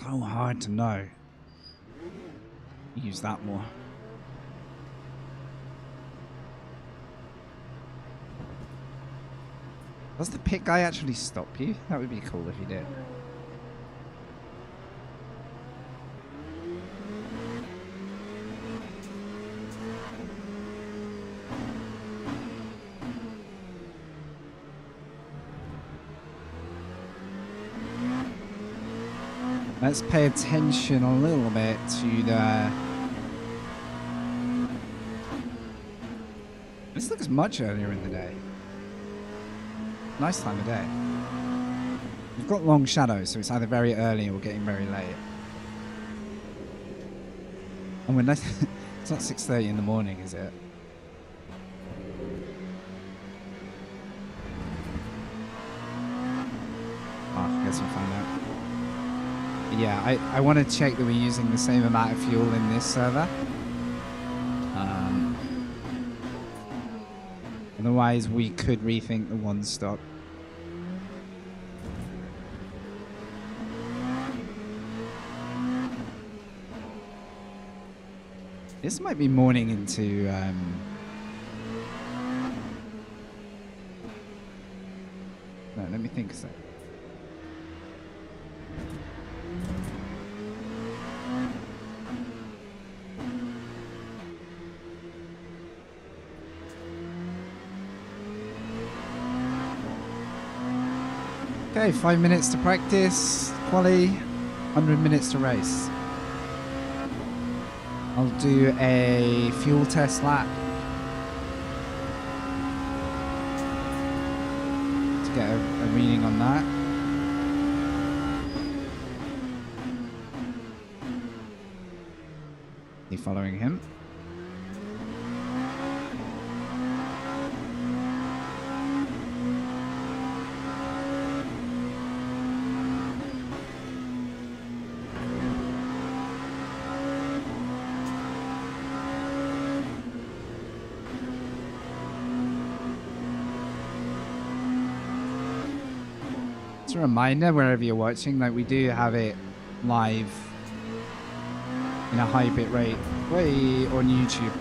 so hard to know. Use that more. Does the pit guy actually stop you? That would be cool if he did. Let's pay attention a little bit to the... This looks much earlier in the day. Nice time of day. We've got long shadows, so it's either very early or getting very late. And we're not, it's not 6:30 in the morning, is it? Oh, I guess we'll find out. But yeah, I want to check that we're using the same amount of fuel in this server. Otherwise, we could rethink the one stop. This might be morning into... No, let me think a sec. Okay, 5 minutes to practice, quali, 100 minutes to race. I'll do a fuel test lap to get a reading on that. Are you following him? A reminder wherever you're watching, like we do have it live in a high bit rate way on YouTube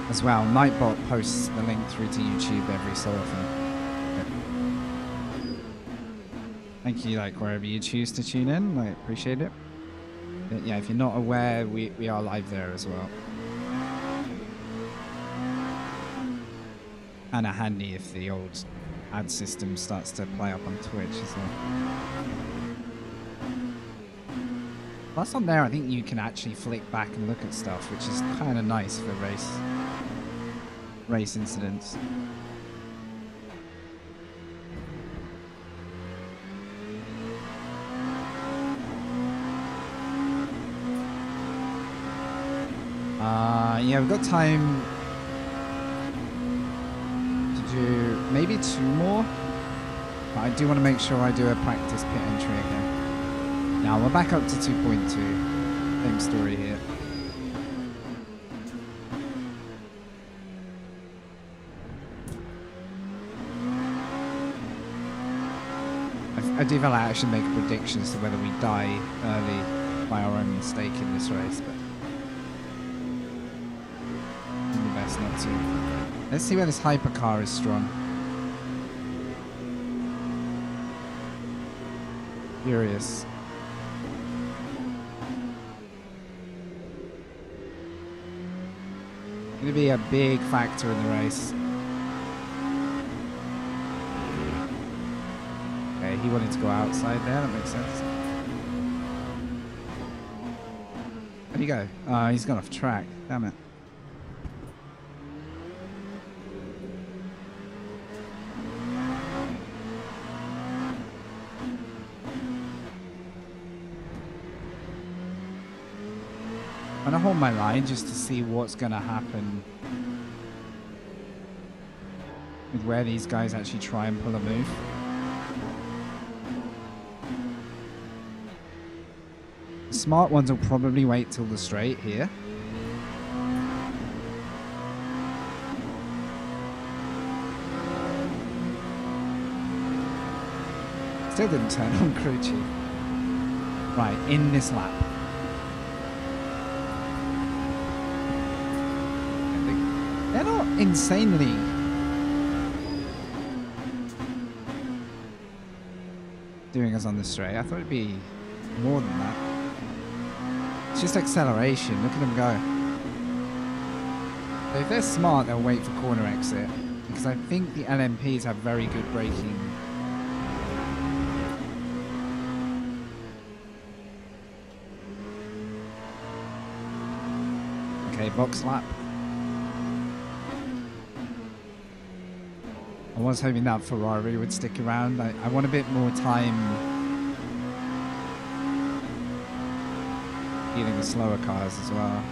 as well. Nightbot posts the link through to YouTube every so often. Thank you, like wherever you choose to tune in, I appreciate it. But yeah, if you're not aware, we are live there as well. And a handy if the old ad system starts to play up on Twitch as well. Plus on there, I think you can actually flick back and look at stuff, which is kind of nice for race incidents. Yeah, we've got time do maybe 2 more, but I do want to make sure I do a practice pit entry again. Now we're back up to 2.2. Same story here. I do feel like I should make a prediction as to whether we die early by our own mistake in this race, but I'm the best not to. Let's see where this hypercar is strong. Furious. Gonna be a big factor in the race. Okay, he wanted to go outside there, that makes sense. Where'd he go? He's gone off track, damn it. I'm gonna hold my line just to see what's gonna happen with where these guys actually try and pull a move. The smart ones will probably wait till the straight here. Still didn't turn on crew chief. Right, in this lap. They're not insanely doing us on the straight. I thought it'd be more than that. It's just acceleration. Look at them go. So if they're smart, they'll wait for corner exit. Because I think the LMPs have very good braking. Okay, box lap. I was hoping that Ferrari would stick around. I want a bit more time dealing with slower cars as well.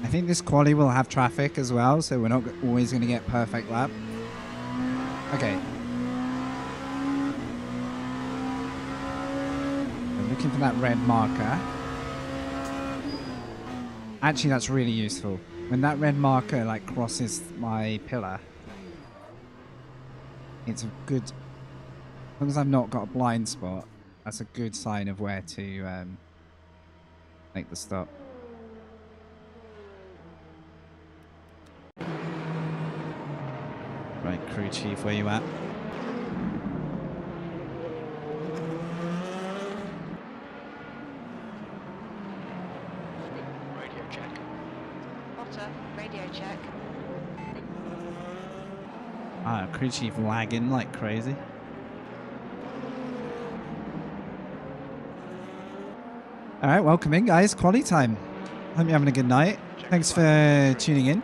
I think this quali will have traffic as well, so we're not always going to get perfect lap. Okay. I'm looking for that red marker. Actually, that's really useful. When that red marker like crosses my pillar, it's a good... As long as I've not got a blind spot, that's a good sign of where to make the stop. Right, crew chief, where you at? Radio check. Potter, radio check. Ah, crew chief lagging like crazy. All right, welcome in, guys. Quality time. Hope you're having a good night. Thanks for tuning in.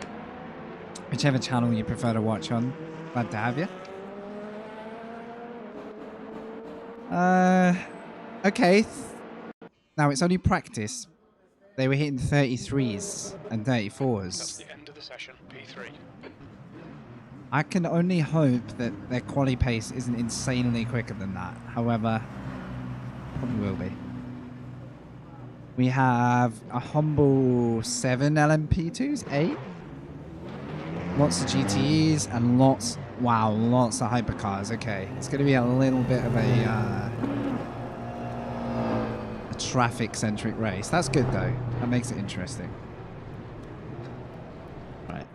Whichever channel you prefer to watch on. Glad to have you. Okay. Now, it's only practice. They were hitting 33s and 34s. That's the end of the session, P3. I can only hope that their quali pace isn't insanely quicker than that. However, probably will be. We have a humble 7 LMP2s, 8. Lots of GTEs and lots of hypercars. Okay, it's going to be a little bit of a traffic-centric race. That's good, though. That makes it interesting. Right.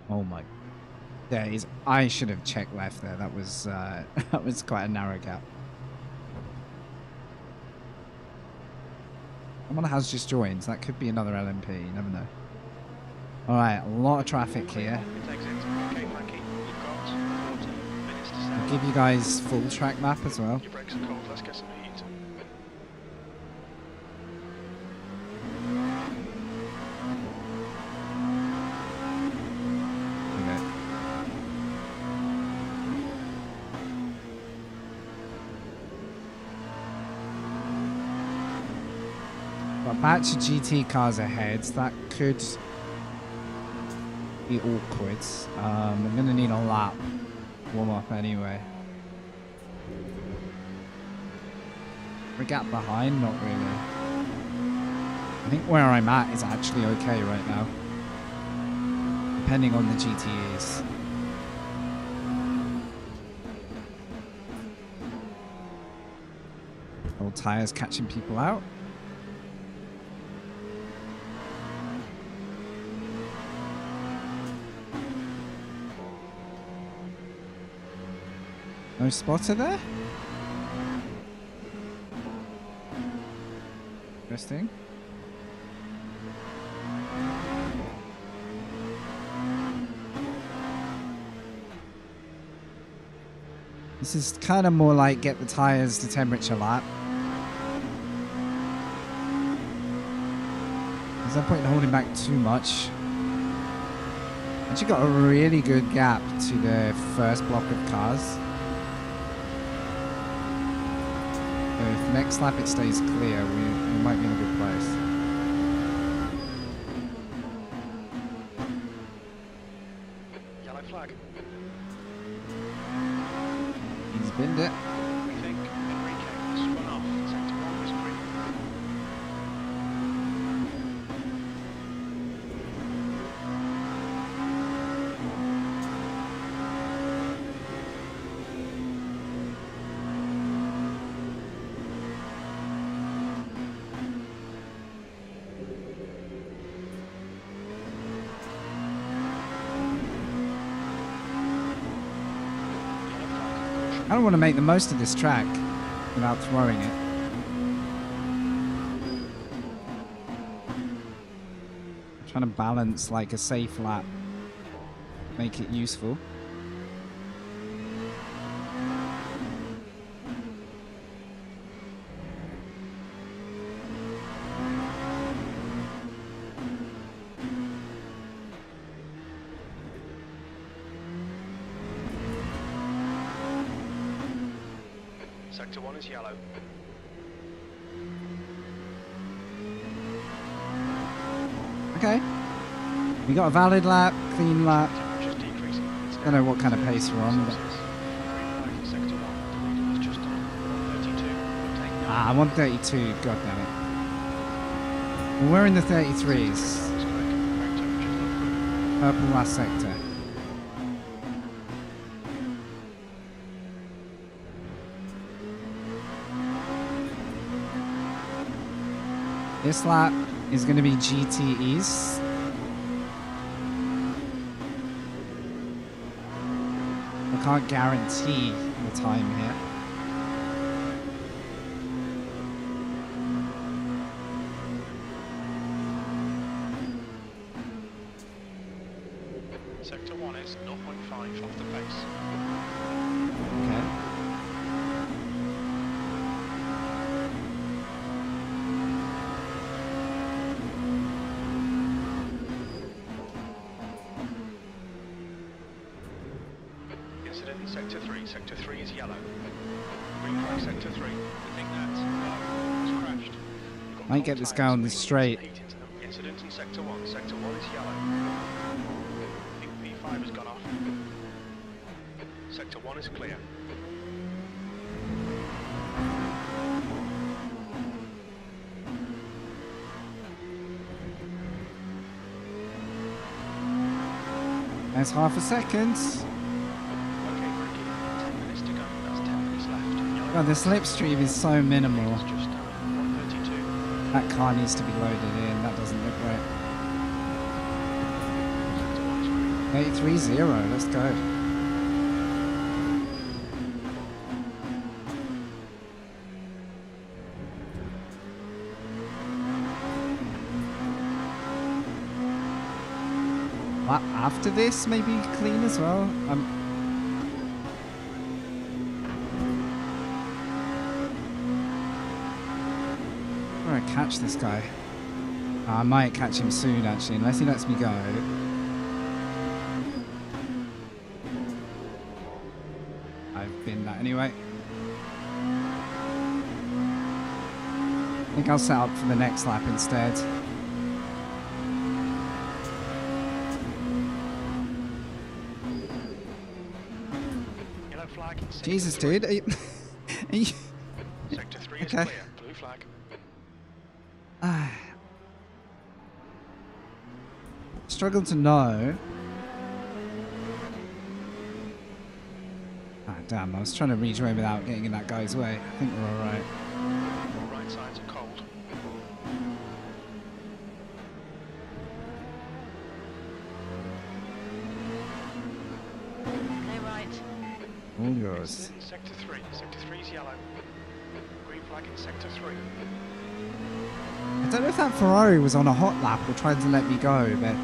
Oh my. There is. I should have checked left there. That was that was quite a narrow gap. Someone has just joined. So that could be another LMP. You never know. All right, a lot of traffic here. I'll give you guys full track map as well. Your brakes are cold. Let's get some heat. Got a batch of GT cars ahead. That could be awkward. I'm going to need a lap warm up anyway. A gap behind? Not really. I think where I'm at is actually okay right now. Depending on the GTEs. Old tires catching people out. No spotter there? Interesting. This is kind of more like get the tires to temperature lap. There's no point in holding back too much. Actually got a really good gap to the first block of cars. So if next lap it stays clear, we might be in a good place. Yellow flag. He's binned it. We think Enrique has spun off. Sector 1 is green. I don't want to make the most of this track without throwing it. I'm trying to balance like a safe lap, make it useful. Sector 1 is yellow. Okay. We got a valid lap, clean lap. Temperature's decreasing. It's I don't know what kind of pace we're on, but Celsius. Green flag in sector 1. The reading was just on 132. Take 9. 132. God damn it. Well, we're in the 33s. Is correct. Correct temperatures look good. Purple last sector. This lap is going to be GTEs. I can't guarantee the time here. Sector 1 is 0.5 off the pace. Okay. Incident in sector 3. Sector 3 is yellow. Green flag sector 3. We think that has crashed. We've got Might cold get this tyres, guy on the leading to straight. heat into them. Incident in sector 1. Sector 1 is yellow. I think P5 has gone off. Sector 1 is clear. That's half a second. Okay, Ricky. 10 minutes to go. That's 10 minutes left. Yellow God, the slipstream is so minimal. It's just 132. That car needs to be loaded in. That doesn't look right. Sector 1 is green. 830. Let's go. Lap after this, maybe clean as well. I'm gonna catch this guy. I might catch him soon, actually, unless he lets me go. I've been that anyway. I think I'll set up for the next lap instead. Yellow flag in sector Jesus, 3. dude. Are you Sector 3 is Okay. clear. Blue flag. Struggle to know. Ah, damn, I was trying to rejoin without getting in that guy's way. I think we're alright. All right sides are cold. No right. All yours. Incident in sector 3. Sector 3 is yellow. Green flag in sector 3. I don't know if that Ferrari was on a hot lap or trying to let me go, but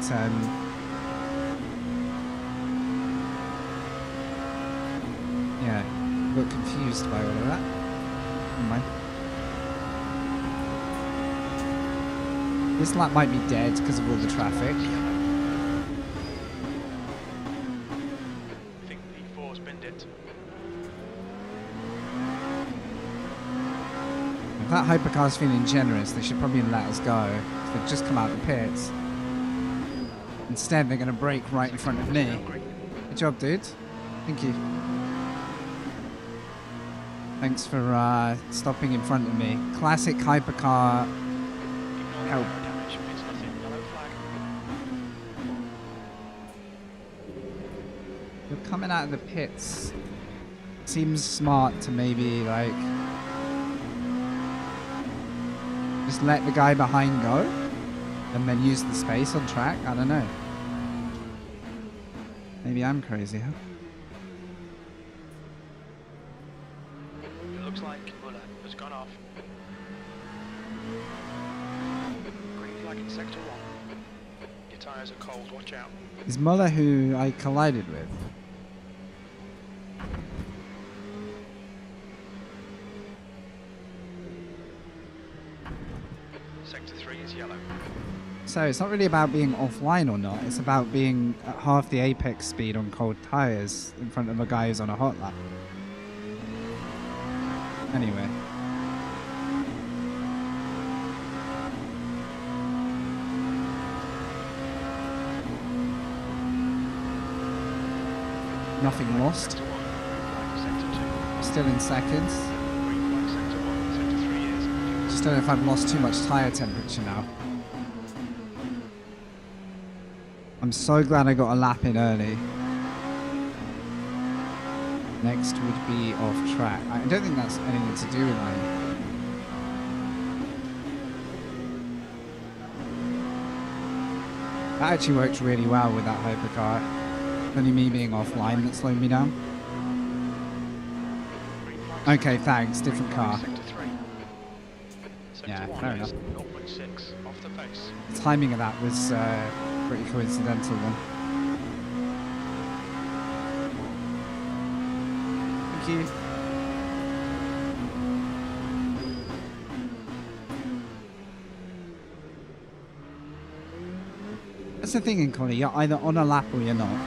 yeah, got confused by all of that. Never mind. This lap might be dead because of all the traffic. Yellow. hypercar's feeling generous. They should probably let us go. They've just come out of the pits. Instead, they're going to brake right in front of me. Good job, dude. Thank you. Thanks for stopping in front of me. Classic hypercar help. You're coming out of the pits. Seems smart to maybe like just let the guy behind go and then use the space on track. I don't know. Maybe I'm crazy, huh? It looks like Muller has gone off. Green flag in sector 1. Your tyres are cold, watch out. Is Muller who I collided with? Sector 3 is yellow. So it's not really about being offline or not. It's about being at half the apex speed on cold tyres in front of a guy who's on a hot lap. Anyway. Nothing lost. Sector 1. Sector 2. Still in seconds. Green flag sector 1. Sector 3 is. Just don't know if I've lost too much tyre temperature now. I'm so glad I got a lap in early. Next would be off track. I don't think that's anything to do with me. That actually works really well with that hypercar. Only me being offline that slowed me down. Okay, thanks. Different car. Sector 3. Sector Yeah, 1 fair is enough. 0.6 off the pace. The timing of that was pretty coincidental then. Thank you. That's the thing in quali, you're either on a lap or you're not.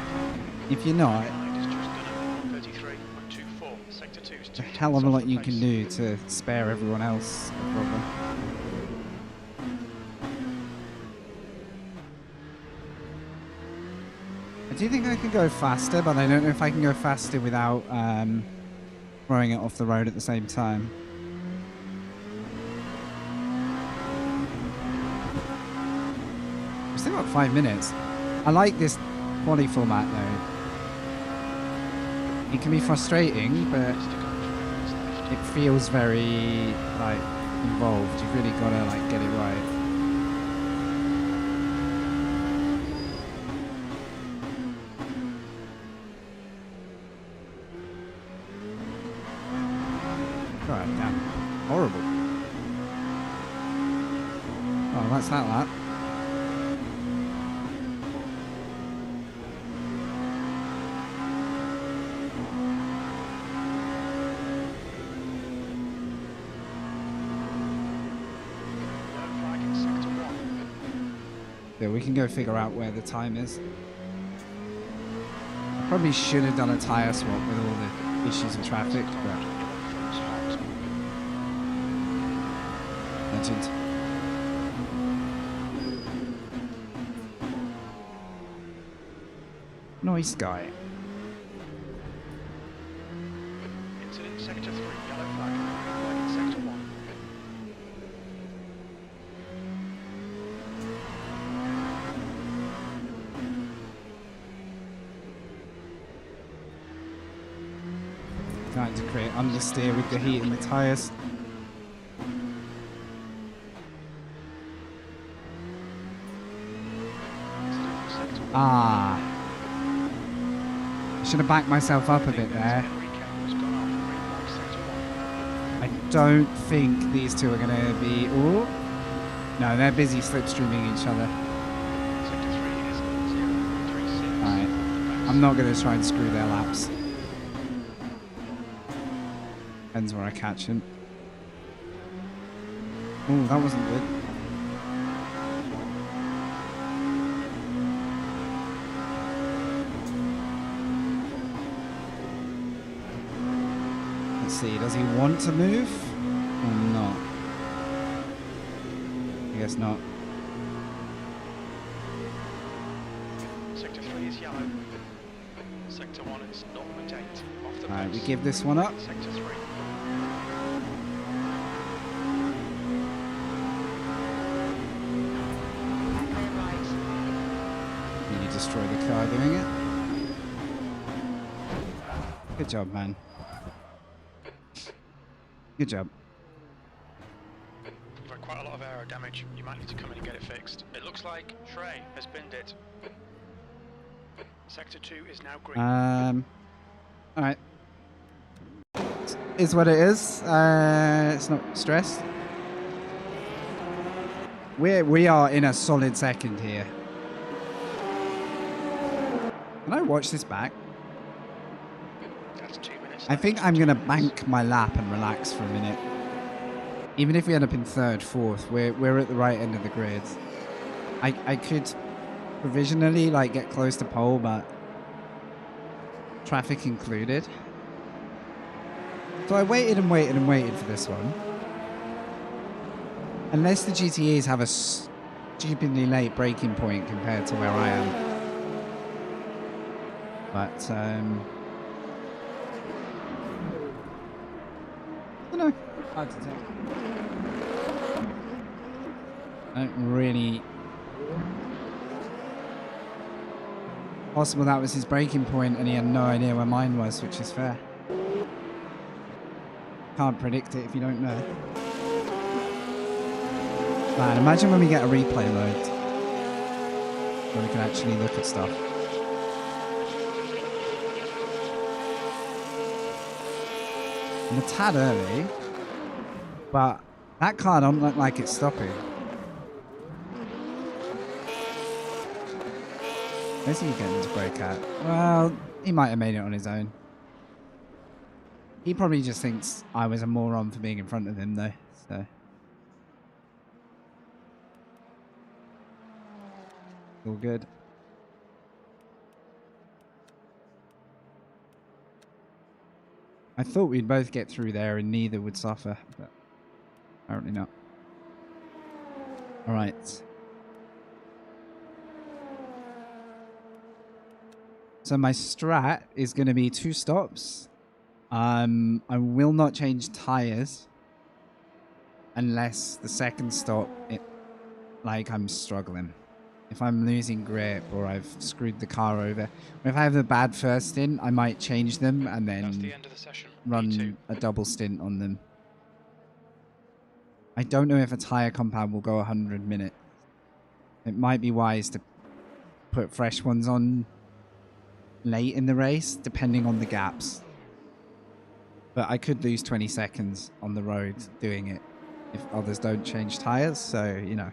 If you're not, Is just done at 133.24. Sector 2 is there's a 2 hell of a off lot the you pace. can do to spare everyone else a problem. I do think I can go faster, but I don't know if I can go faster without throwing it off the road at the same time. We've still got 5 minutes. I like this quali format though. It can be frustrating, but it feels very like involved. You've really got to like get it right. God damn, horrible. Oh, that's that lap. Yellow flag in sector 1. Yeah, we can go figure out where the time is. I probably should have done a tyre swap with all the issues of traffic, but legend. Nice guy. Incident sector 3, yellow flag. Green flag in sector 1. Trying to create understeer with the heat in the tyres. Incident sector 1. Ah. I should have backed myself up a bit there. Recount has gone off. Green flag sector 1. I don't think these two are going to be... Ooh. No, they're busy slipstreaming each other. Sector 3 is 0.36. Alright. I'm not going to try and screw their laps. Depends where I catch him. Ooh, that wasn't good. Let's see, does he want to move or not? guess not. Sector 3 is yellow. Sector 1 is 0.8. Off the Alright, we pace. give this one up. Sector 3. Clear right. Really destroy the car doing it. Good job, man. Good job. You've had quite a lot of aero damage. You might need to come in and get it fixed. It looks like Trey has binned it. Sector 2 is now green. Alright. Is what it is. It's not stress. We are in a solid second here. Can I watch this back? That's 2 minutes. I think I'm going to bank my lap and relax for a minute. Even if we end up in third, fourth, we're at the right end of the grid. I could provisionally like get close to pole, but traffic included. So I waited and waited and waited for this one. Unless the GTEs have a stupidly late braking point compared to where I am. But, I don't know. Hard to tell. I don't really... Possible that was his braking point and he had no idea where mine was, which is fair. Can't predict it if you don't know. Man, imagine when we get a replay load. Where we can actually look at stuff. I'm a tad early, but that car don't look like it's stopping. Where's he getting to brake at? Well, he might have made it on his own. He probably just thinks I was a moron for being in front of him, though. So all good. I thought we'd both get through there and neither would suffer, but apparently not. All right. So my strat is going to be 2 stops. I will not change tires unless the second stop, I'm struggling. If I'm losing grip or I've screwed the car over. Or if I have a bad first stint, I might change them and That's the then end of the session. run E2. a double stint on them. I don't know if a tire compound will go 100 minutes. It might be wise to put fresh ones on late in the race, depending on the gaps. But I could lose 20 seconds on the road doing it if others don't change tires, so, you know.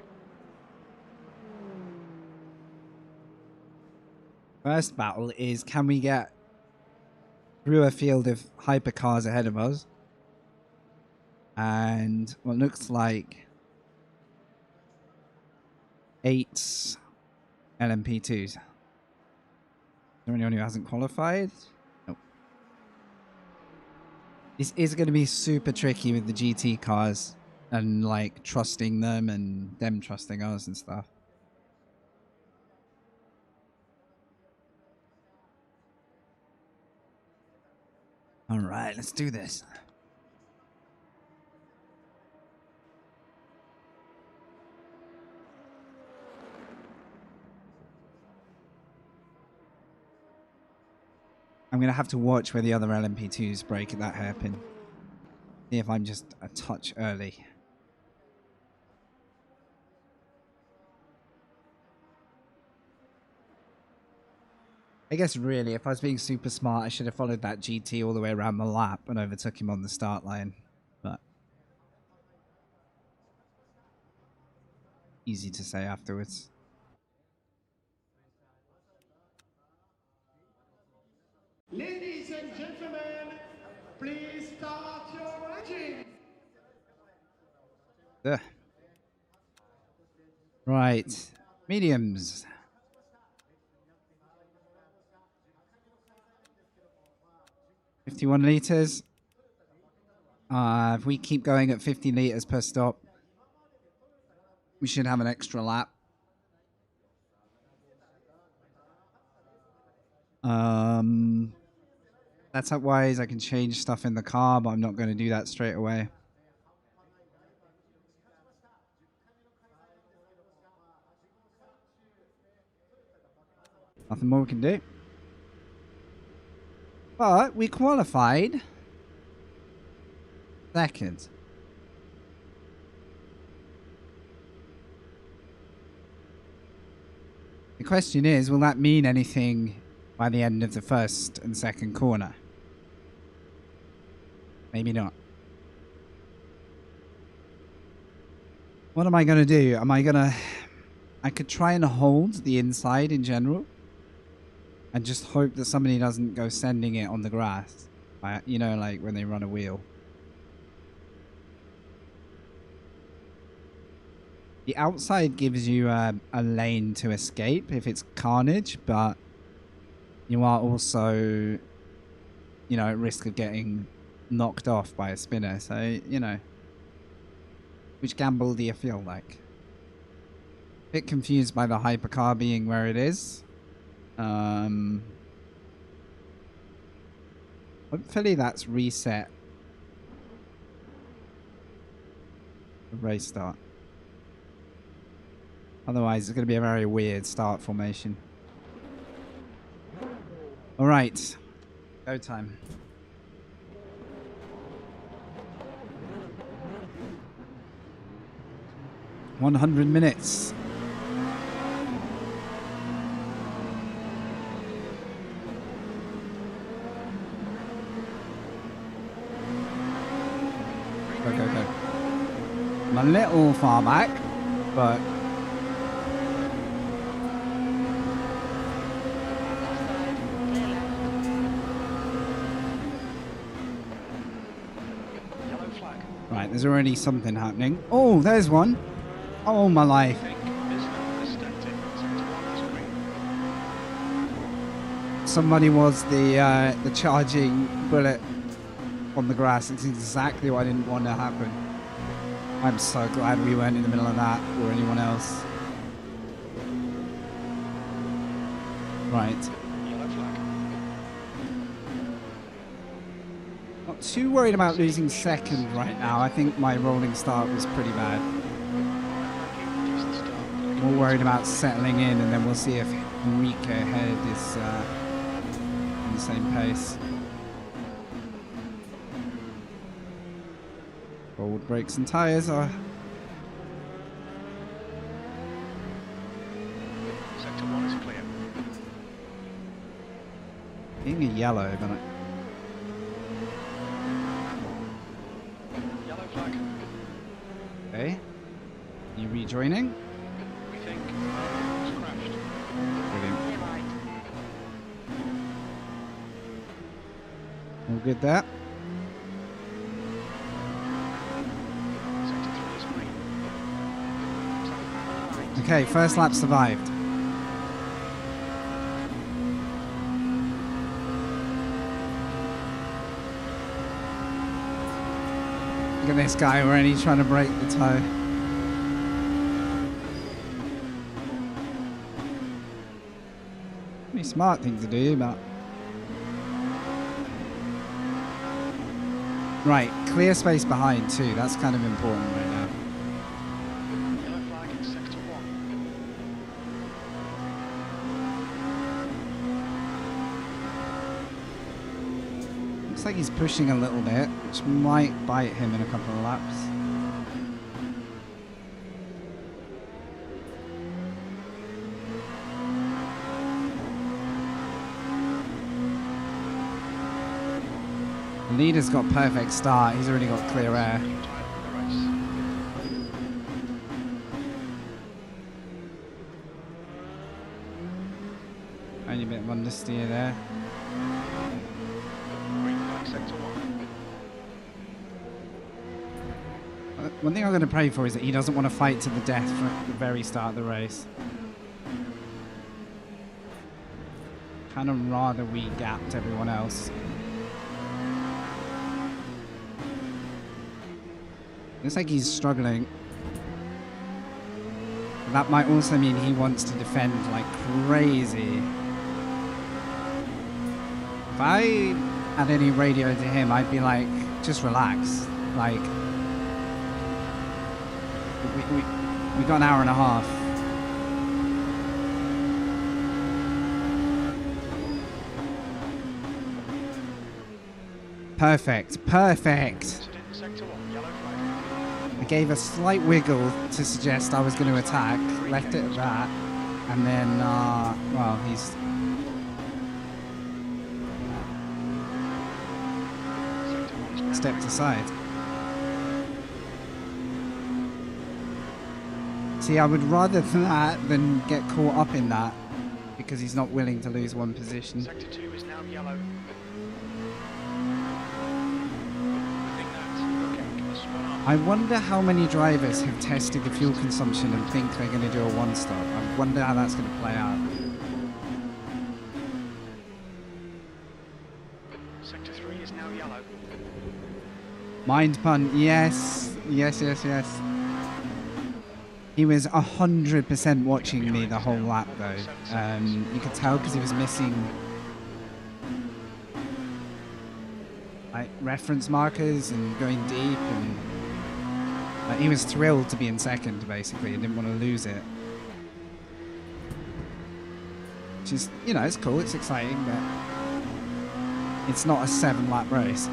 First battle is, can we get through a field of hypercars ahead of us? And what looks like 8 LMP2s. Is there anyone who hasn't qualified? Nope. This is going to be super tricky with the GT cars and like trusting them and them trusting us and stuff. All right, let's do this. I'm going to have to watch where the other LMP2s brake at that hairpin. See if I'm just a touch early. I guess really, if I was being super smart, I should have followed that GT all the way around the lap and overtook him on the start line. But easy to say afterwards. Ladies and gentlemen, please start your engine. Right, mediums. $51 liters. If we keep going at 50 liters per stop, We should have an extra lap. That's ways I can change stuff in the car, but I'm not going to do that straight away. Nothing more we can do. But we qualified second. The question is, will that mean anything by the end of the first and second corner? Maybe not. What am I going to do? I could try and hold the inside in general and just hope that somebody doesn't go sending it on the grass. You know, like when they run a wheel. The outside gives you a lane to escape if it's carnage, but you are also, you know, at risk of getting knocked off by a spinner. So, you know, which gamble do you feel like? A bit confused by the hypercar being where it is. Hopefully that's reset the race start. Otherwise, it's going to be a very weird start formation. All right, go time. "100 minutes. Go, go, go. I'm a little far back, but right, there's already something happening. Oh, there's one. Oh, my life. Somebody was the charging bullet on the grass. It's exactly what I didn't want to happen. I'm so glad we weren't in the middle of that or anyone else. Right. Not too worried about losing second right now. I think my rolling start was pretty bad. More worried about settling in, and then we'll see if Enrique ahead is on the same pace. Forward brakes and tyres are... Sector 1 is clear. Being a yellow, but Yellow flag. okay. You rejoining? We think it's crashed. Brilliant. Clear right. All good there. Sector 3 is green. Okay, first lap survived. Look at this guy already trying to break the toe. Pretty smart thing to do, but... Right, clear space behind too. That's kind of important right now. Yellow flag in sector 1. Looks like he's pushing a little bit, which might bite him in a couple of laps. The leader's got perfect start. He's already got clear air. New tyre of the race. Only a bit of understeer there. Green flag sector 1. One thing I'm going to pray for is that he doesn't want to fight to the death from the very start of the race. Kind of rather we gapped everyone else. Looks like he's struggling. That might also mean he wants to defend like crazy. If I had any radio to him, I'd be like, just relax. Like, we got an hour and a half. Perfect, perfect. Incident in sector 1, yellow flag. I gave a slight wiggle to suggest I was going to attack, left it at that, and then, well, he's... stepped aside. See, I would rather that than get caught up in that, because he's not willing to lose one position. Sector 2 is now yellow. I wonder how many drivers have tested the fuel consumption and think they're going to do a one-stop. I wonder how that's going to play out. Sector 3 is now yellow. Mind pun, yes. Yes, yes, yes. He was 100% watching me the whole lap, though. You could tell because he was missing like reference markers and going deep, and like, he was thrilled to be in second, basically. He didn't want to lose it. Which is, you know, it's cool, it's exciting, but it's not a 7-lap race.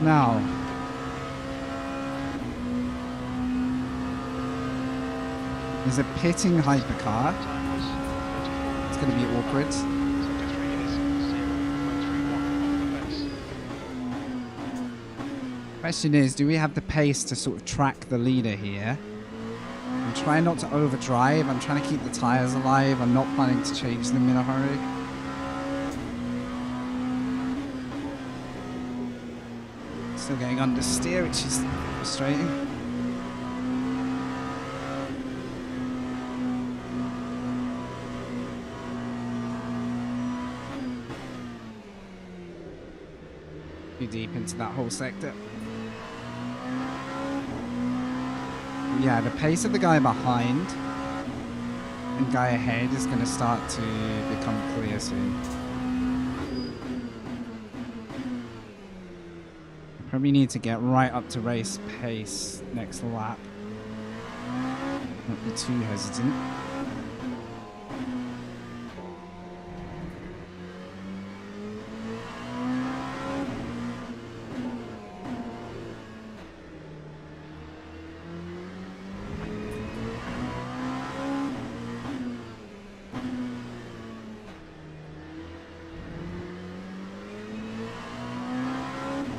Now, there's a pitting hypercar. It's going to be awkward. Question is, do we have the pace to sort of track the leader here? I'm trying not to overdrive. I'm trying to keep the tyres alive. I'm not planning to change them in a hurry. Still getting understeer, which is frustrating. Too deep into that whole sector. Yeah, the pace of the guy behind and guy ahead is going to start to become clear soon. Probably need to get right up to race pace next lap. Not be too hesitant.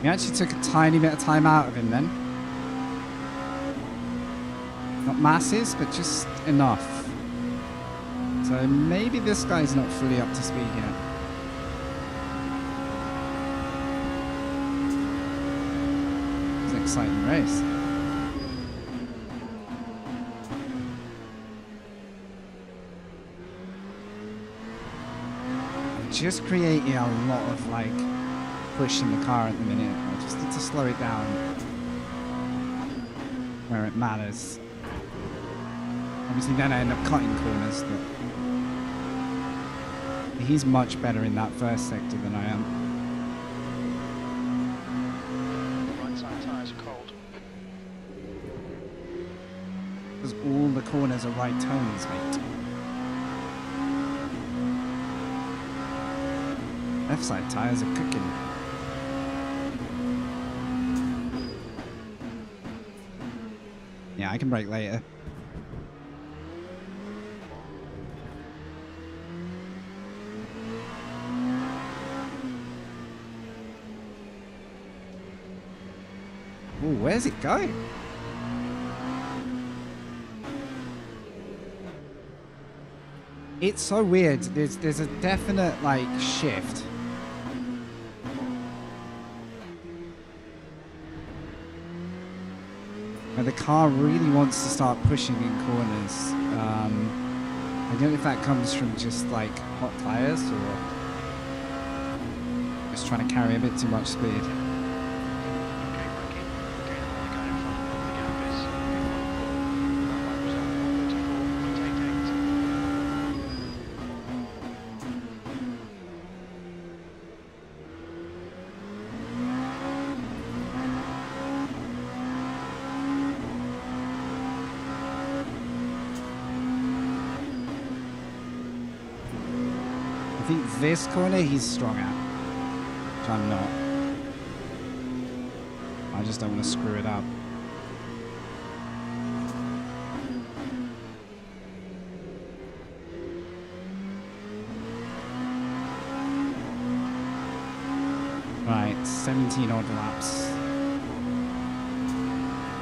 We actually took a tiny bit of time out of him then. Not masses, but just enough. So maybe this guy's not fully up to speed yet. It's an exciting race. I'm just creating a lot of like pushing the car at the minute. I just need to slow it down where it matters. Obviously then I end up cutting corners, but he's much better in that first sector than I am. Right side tyres are cold. Because all the corners are right turns, mate. Left side tyres are cooking. Yeah, I can brake later. Ooh, where's it going? It's so weird. There's a definite like shift. Where the car really wants to start pushing in corners. I don't know if that comes from just like hot tires or just trying to carry a bit too much speed. think this corner he's strong at, which I'm not. I just don't want to screw it up. Right, 17 odd laps.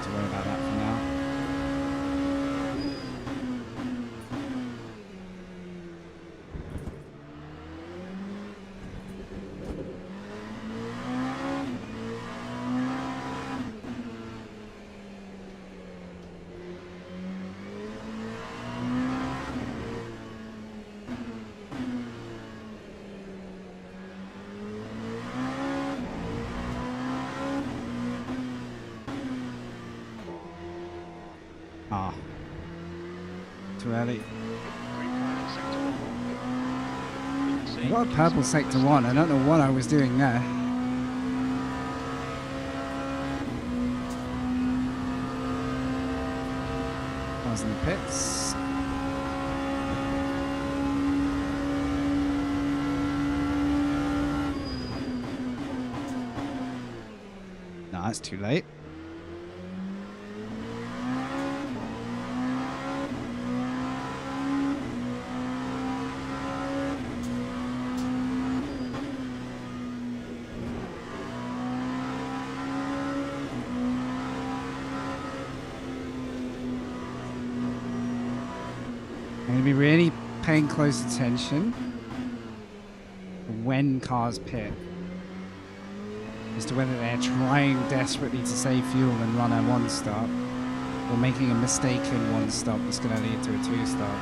Don't worry about that for now. Ah, too early. I got a purple sector 1. I don't know what I was doing there. I was in the pits. No, that's too late. I'm going to be really paying close attention when cars pit as to whether they're trying desperately to save fuel and run a one stop or making a mistake in one stop that's going to lead to a two stop.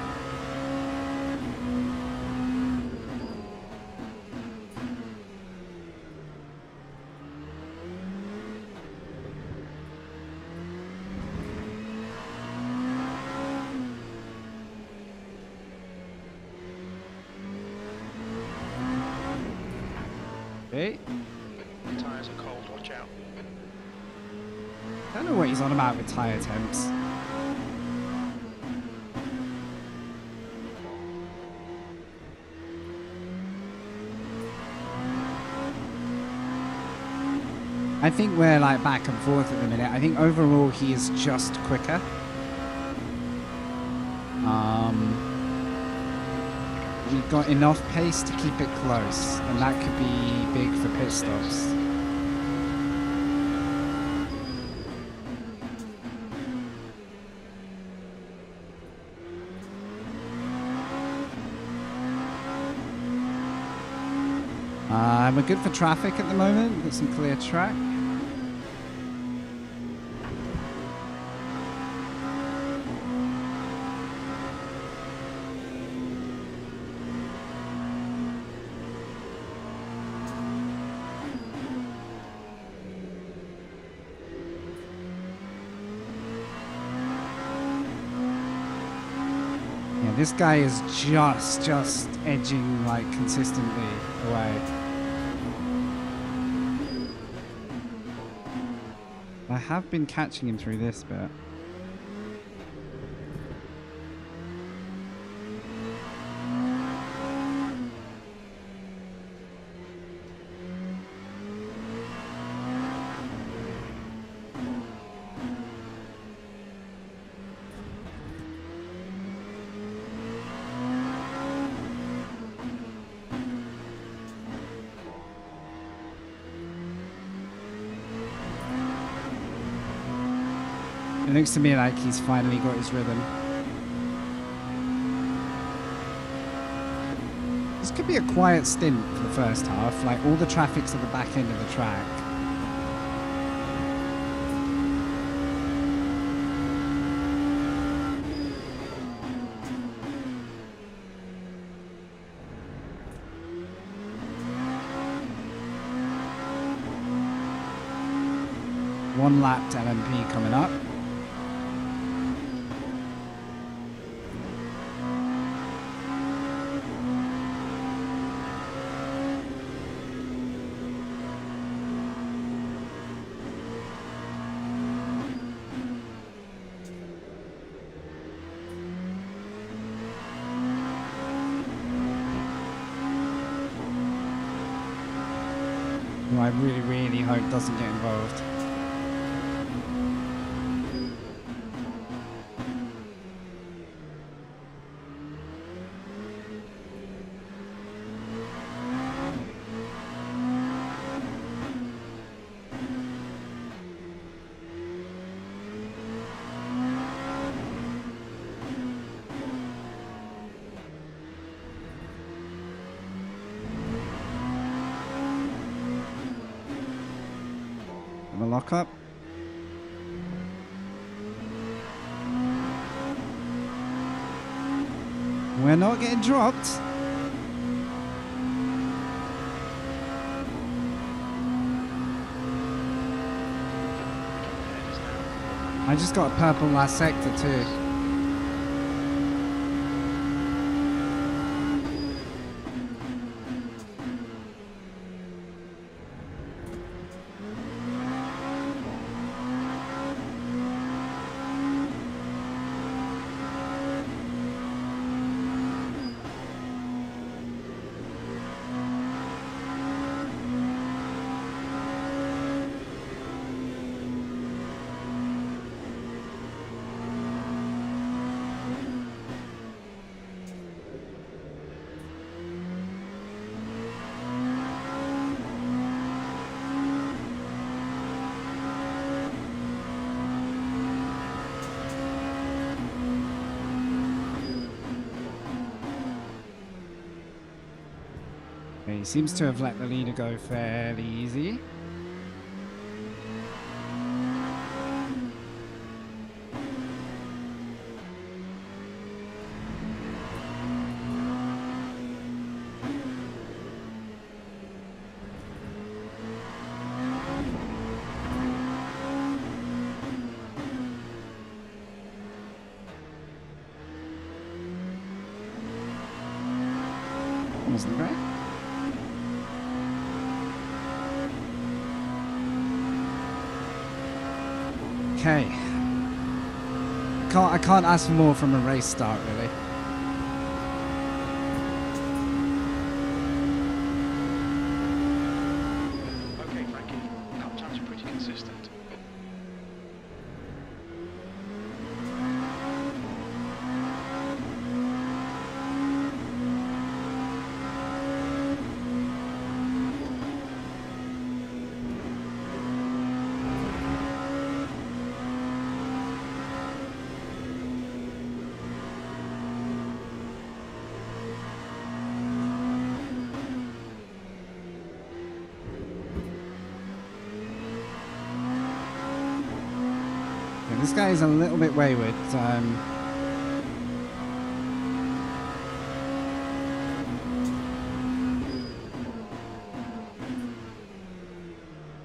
Okay. The tyres are cold, watch out. I don't know what he's on about with tyre temps. I think we're like back and forth at the minute. I think overall he is just quicker. We've got enough pace to keep it close, and that could be big for pit stops. We're good for traffic at the moment. Got some clear track. Yeah, this guy is just edging like consistently away. I have been catching him through this bit. It looks to me like he's finally got his rhythm. This could be a quiet stint for the first half, like all the traffic's at the back end of the track. One lapped LMP coming up. who I really, really hope doesn't get involved. Lock up. We're not getting dropped. I just got a purple last sector too. He seems to have let the leader go fairly easy. Wasn't great. Okay. I can't ask for more from a race start, really. Okay, Frankie. Lap times are pretty consistent. This guy is a little bit wayward.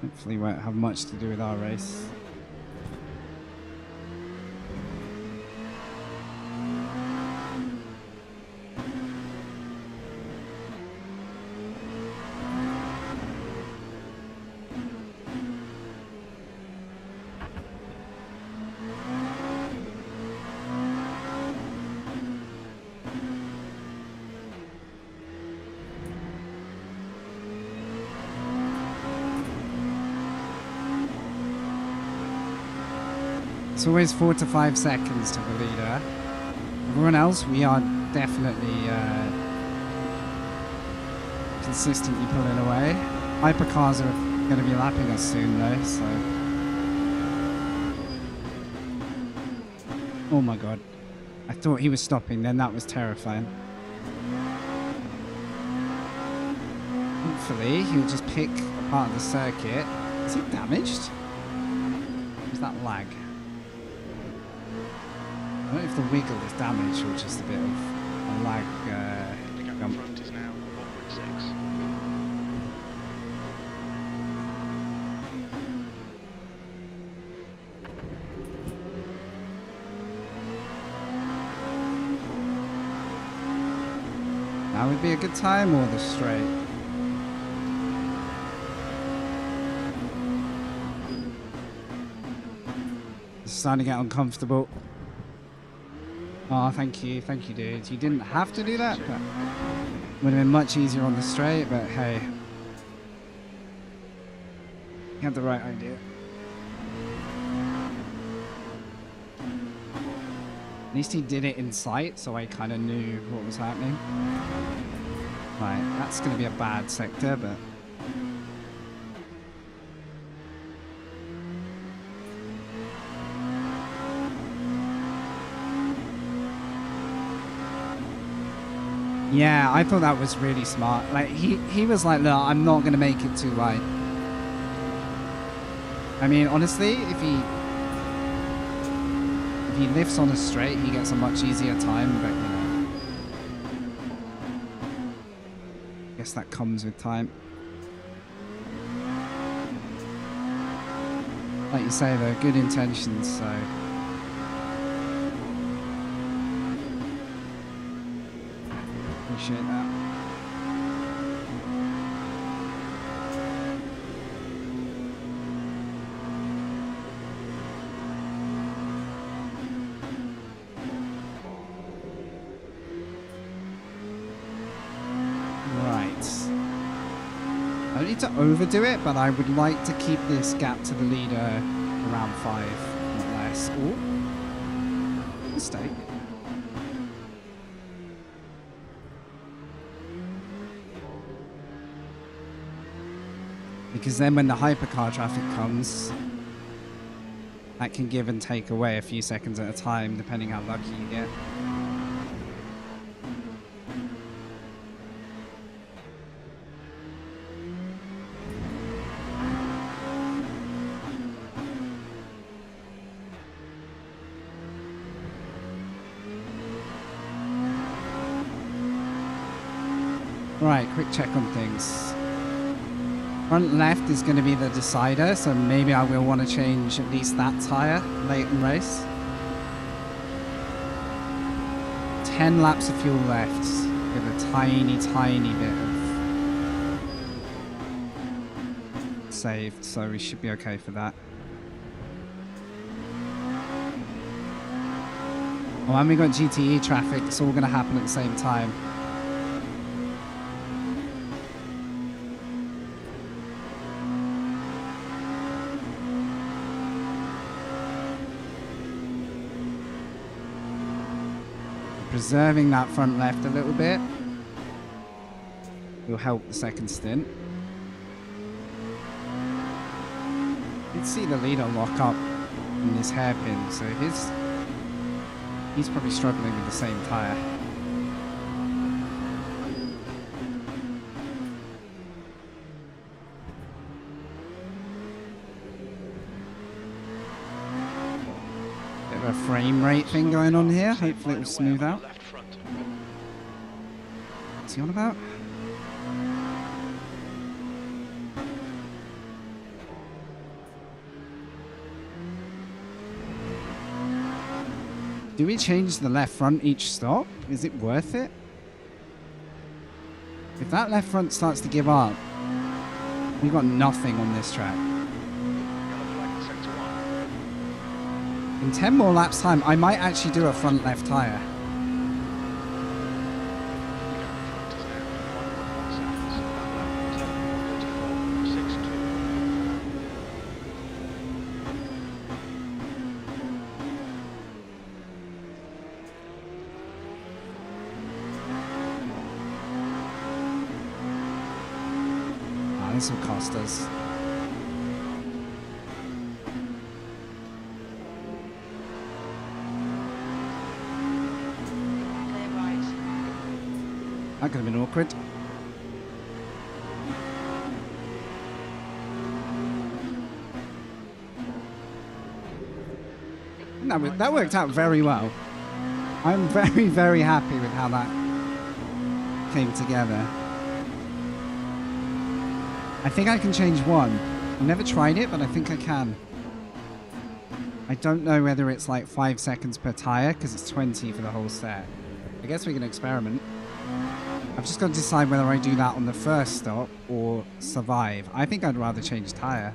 Hopefully won't have much to do with our race. It's always 4 to 5 seconds to the leader. Everyone else, we are definitely consistently pulling away. Hypercars are going to be lapping us soon though, so... Oh my god. I thought he was stopping then, that was terrifying. Hopefully he'll just pick a part of the circuit. Is he damaged? Or is that lag? I don't know if the wiggle is damaged or just a bit of a lag. The gap in front is now 1.6. Now would be a good time or the straight? It's starting to get uncomfortable. Oh, thank you, dude. You didn't have to do that, but would have been much easier on the straight, but hey. He had the right idea. At least he did it in sight, so I kind of knew what was happening. Right, that's going to be a bad sector, but... Yeah, I thought that was really smart. Like, he was like, look, I'm not going to make it too wide. I mean, honestly, if he lifts on a straight, he gets a much easier time, but, you know. I guess that comes with time. Like you say, though, good intentions, so... Appreciate that. I don't need to overdo it, but I would like to keep this gap to the leader around 5, not less. Ooh. Mistake. Because then when the hypercar traffic comes, that can give and take away a few seconds at a time, depending how lucky you get. Right, quick check on things. Front left is going to be the decider, so maybe I will want to change at least that tyre late in race. 10 laps of fuel left with a tiny, tiny bit of saved, so we should be okay for that. Oh, and we got GTE traffic, it's all going to happen at the same time. Preserving that front left a little bit will help the second stint. You can see the leader lock up in this hairpin, so he's probably struggling with the same tyre. A frame rate thing going on here. Hopefully it will smooth out. What's he on about? Do we change the left front each stop? Is it worth it? If that left front starts to give up, we've got nothing on this track. In 10 more laps time, I might actually do a front left tyre. Ah, this will cost us. That could have been awkward. That worked out very well. I'm very, very happy with how that came together. I think I can change one. I've never tried it, but I think I can. I don't know whether it's like 5 seconds per tyre, because it's 20 for the whole set. I guess we can experiment. I've just got to decide whether I do that on the first stop or survive. I think I'd rather change tyre,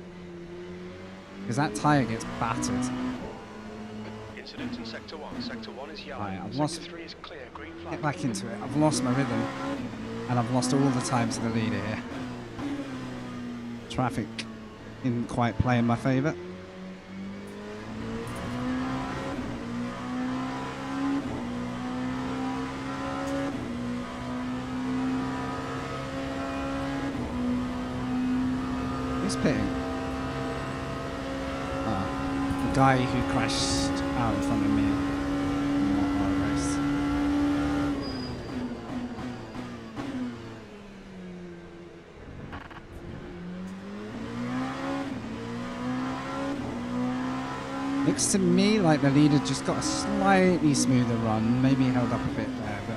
because that tyre gets battered. Incident in Sector 1. Sector 1 is yellow. Right, I've Sector lost... 3 is clear. Green flag. Get back into it. I've lost my rhythm, and I've lost all the time to the leader here. Traffic Didn't quite play in my favour. Who's pitting? Oh, the guy who crashed out in front of me. Not our race. Looks to me like the leader just got a slightly smoother run, maybe held up a bit there, but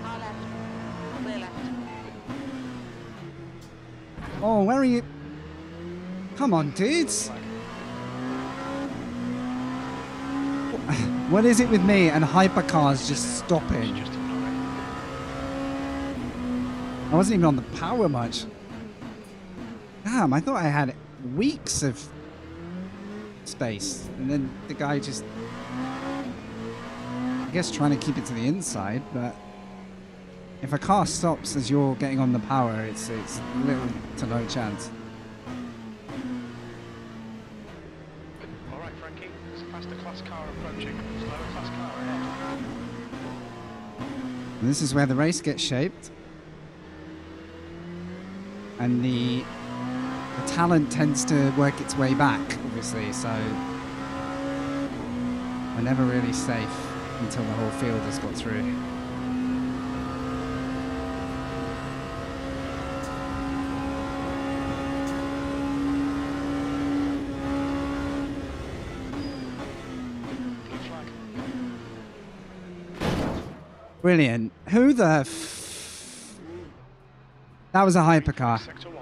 Our left. We're left. oh, where are you? Come on, dudes. What is it with me and hypercars just stopping? Just ignore it. I wasn't even on the power much. Damn, I thought I had weeks of space. And then the guy just, I guess, trying to keep it to the inside. But if a car stops as you're getting on the power, it's little to no chance. All right, Frankie. There's a faster class car approaching. Slower class car ahead. And this is where the race gets shaped. And the talent tends to work its way back, obviously, so we're never really safe until the whole field has got through. Blue flag. Brilliant. Who the that was a hypercar. Sector 1.